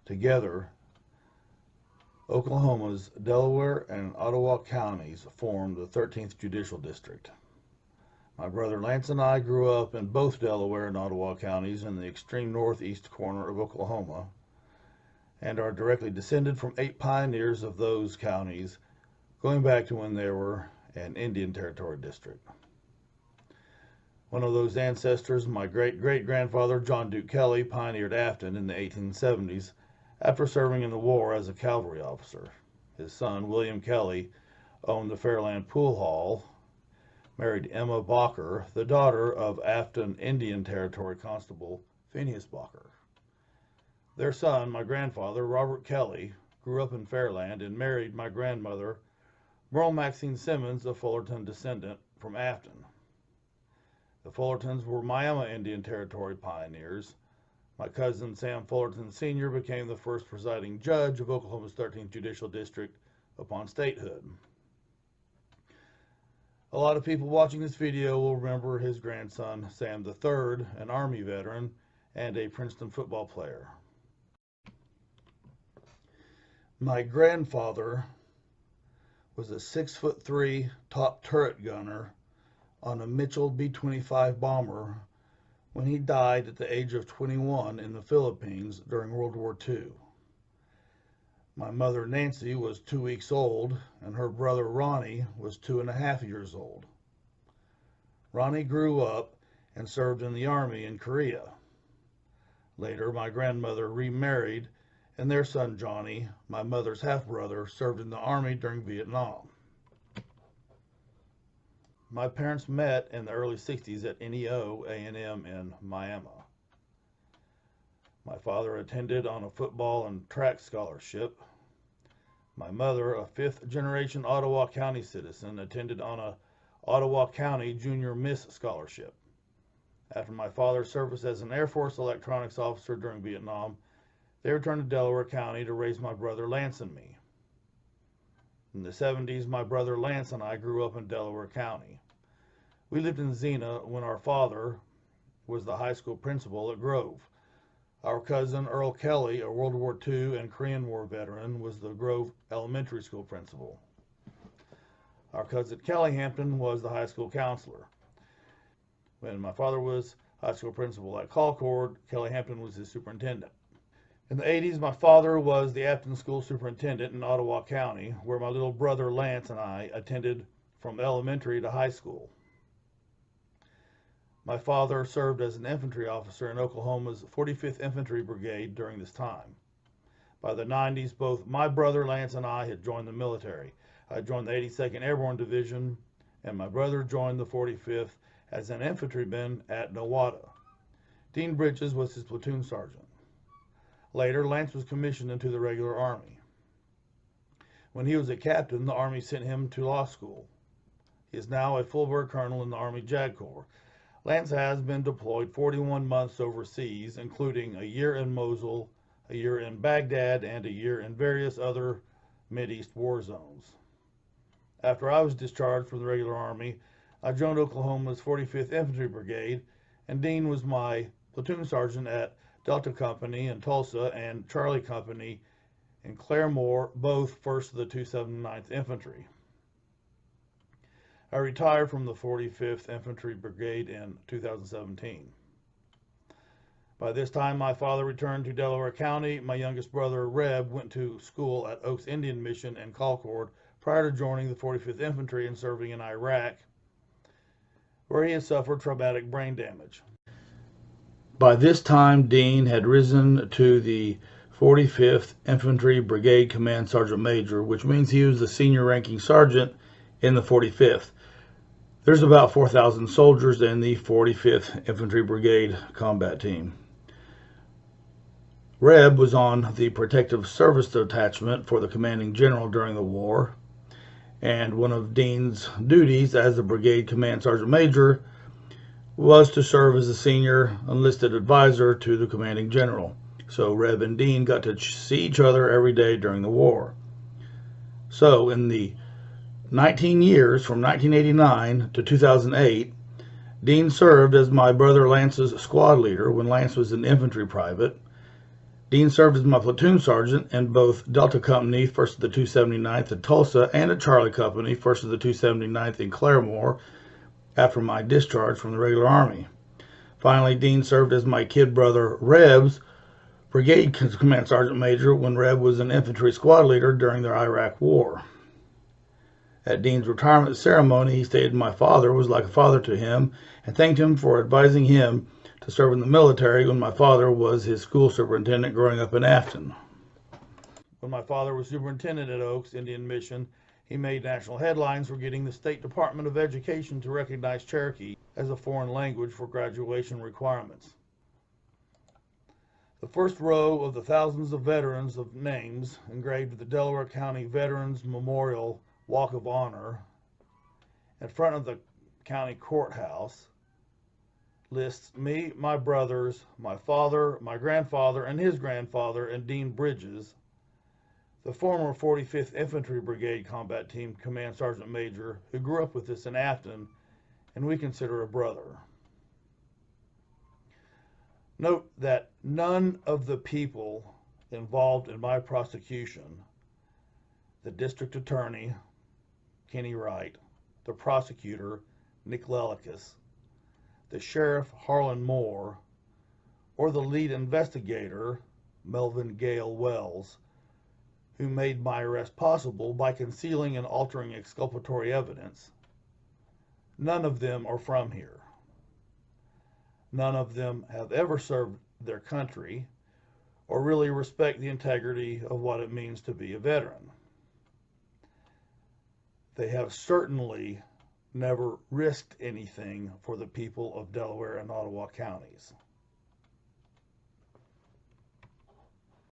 Together, Oklahoma's Delaware and Ottawa counties formed the 13th Judicial District. My brother Lance and I grew up in both Delaware and Ottawa counties in the extreme northeast corner of Oklahoma, and are directly descended from 8 pioneers of those counties, going back to when they were an Indian Territory district. One of those ancestors, my great-great-grandfather John Duke Kelly, pioneered Afton in the 1870s after serving in the war as a cavalry officer. His son, William Kelly, owned the Fairland Pool Hall, married Emma Bawker, the daughter of Afton Indian Territory Constable Phineas Bawker. Their son, my grandfather, Robert Kelly, grew up in Fairland and married my grandmother, Myrle Maxine Simmons, a Fullerton descendant from Afton. The Fullertons were Miami Indian Territory pioneers. My cousin Sam Fullerton Sr. became the first presiding judge of Oklahoma's 13th Judicial District upon statehood. A lot of people watching this video will remember his grandson, Sam III, an Army veteran and a Princeton football player. My grandfather was a 6'3" top turret gunner on a Mitchell B-25 bomber when he died at the age of 21 in the Philippines during World War II. My mother Nancy was 2 weeks old, and her brother Ronnie was 2.5 years old. Ronnie grew up and served in the Army in Korea. Later, my grandmother remarried, and their son Johnny, my mother's half-brother, served in the Army during Vietnam. My parents met in the early 60s at NEO A&M in Miami. My father attended on a football and track scholarship. My mother, a 5th-generation Ottawa County citizen, attended on a Ottawa County Junior Miss Scholarship. After my father's service as an Air Force electronics officer during Vietnam, they returned to Delaware County to raise my brother Lance and me. In the 70s, my brother Lance and I grew up in Delaware County. We lived in Xena when our father was the high school principal at Grove. Our cousin Earl Kelly, a World War II and Korean War veteran, was the Grove Elementary School principal. Our cousin Kelly Hampton was the high school counselor. When my father was high school principal at Concord, Kelly Hampton was his superintendent. In the 80s, my father was the Afton School Superintendent in Ottawa County, where my little brother Lance and I attended from elementary to high school. My father served as an infantry officer in Oklahoma's 45th Infantry Brigade during this time. By the 90s, both my brother Lance and I had joined the military. I joined the 82nd Airborne Division, and my brother joined the 45th as an infantryman at Nowata. Dean Bridges was his platoon sergeant. Later, Lance was commissioned into the regular Army. When he was a captain, the Army sent him to law school. He is now a full-bird colonel in the Army JAG Corps. Lance has been deployed 41 months overseas, including a year in Mosul, a year in Baghdad, and a year in various other Mideast war zones. After I was discharged from the regular Army, I joined Oklahoma's 45th Infantry Brigade, and Dean was my platoon sergeant at Delta Company in Tulsa and Charlie Company in Claremore, both 1st of the 279th Infantry. I retired from the 45th Infantry Brigade in 2017. By this time, my father returned to Delaware County. My youngest brother, Reb, went to school at Oaks Indian Mission in Concord prior to joining the 45th Infantry and serving in Iraq, where he had suffered traumatic brain damage. By this time, Dean had risen to the 45th Infantry Brigade Command Sergeant Major, which means he was the senior ranking sergeant in the 45th. There's about 4,000 soldiers in the 45th Infantry Brigade combat team. Reb was on the Protective Service Detachment for the commanding general during the war, and one of Dean's duties as the Brigade Command Sergeant Major was to serve as a senior enlisted advisor to the commanding general. So Reb and Dean got to see each other every day during the war. So in the 19 years from 1989 to 2008, Dean served as my brother Lance's squad leader when Lance was an infantry private. Dean served as my platoon sergeant in both Delta Company, 1st of the 279th at Tulsa, and at Charlie Company, 1st of the 279th in Claremore, after my discharge from the regular Army. Finally, Dean served as my kid brother Reb's brigade command sergeant major when Reb was an infantry squad leader during the Iraq War. At Dean's retirement ceremony, he stated my father was like a father to him and thanked him for advising him to serve in the military when my father was his school superintendent growing up in Afton. When my father was superintendent at Oaks Indian Mission, he made national headlines for getting the State Department of Education to recognize Cherokee as a foreign language for graduation requirements. The first row of the thousands of veterans of names engraved at the Delaware County Veterans Memorial Walk of Honor in front of the county courthouse lists me, my brothers, my father, my grandfather, and his grandfather, and Dean Bridges, the former 45th Infantry Brigade Combat Team Command Sergeant Major who grew up with us in Afton, and we consider a brother. Note that none of the people involved in my prosecution, the district attorney, Kenny Wright, the prosecutor, Nick Lelikus, the sheriff, Harlan Moore, or the lead investigator, Melvin Gale Wells, who made my arrest possible by concealing and altering exculpatory evidence, none of them are from here. None of them have ever served their country or really respect the integrity of what it means to be a veteran. They have certainly never risked anything for the people of Delaware and Ottawa counties.